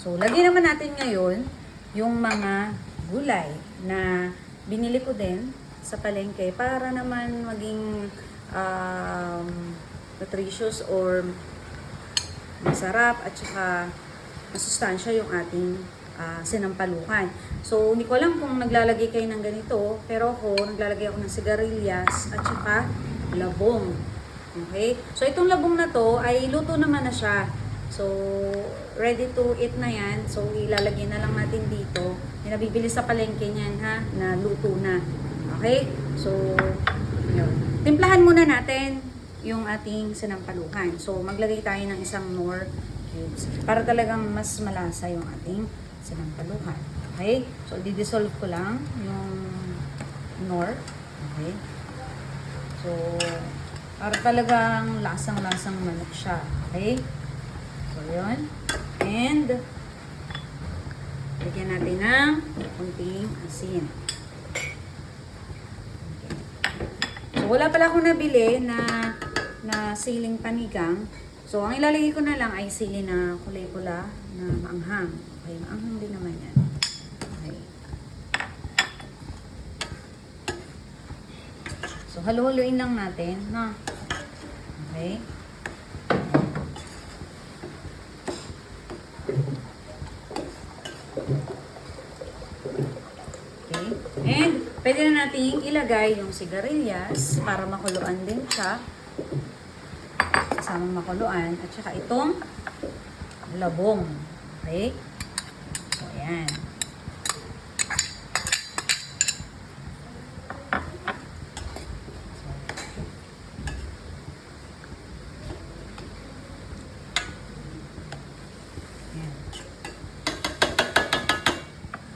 So, lagyan naman natin ngayon yung mga gulay na binili ko din sa palengke para naman maging nutritious or masarap at saka masustansya yung ating sinampalukan. So, hindi ko alam kung naglalagay kayo ng ganito, pero ako, naglalagay ako ng sigarilyas at saka labong. Okay? So, itong labong na to ay luto naman na siya. So, ready to eat na yan. So, ilalagay na lang natin dito. Yung nabibili sa palengke niyan, ha, na luto na. Okay? So, yun. Timplahan muna natin yung ating sinampalukan. So, maglagay tayo ng isang Knorr cubes para talagang mas malasa yung ating sinampalukan. Okay? So, di-dissolve ko lang yung Knorr. Okay? So, para talagang lasang-lasang manok siya. Okay? So, yun. And, lagyan natin ng kunting asin. Okay. So, wala pala akong nabili na siling panigang. So, ang ilalagay ko na lang ay sili na kulay pula na maanghang. Okay, maanghang din naman yan. Okay. So, halu-haluin lang natin, no? Okay. Okay. And, pwede na natin ilagay yung sigarilyas para makuluan din siya. Kasamang makuluan. At saka itong labong. Okay. So, ayan.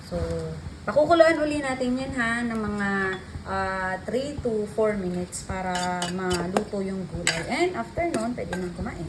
So, pakukuluan uli natin yan ha ng mga 3 to 4 minutes para maluto yung gulay. And after nun, pwede nang kumain.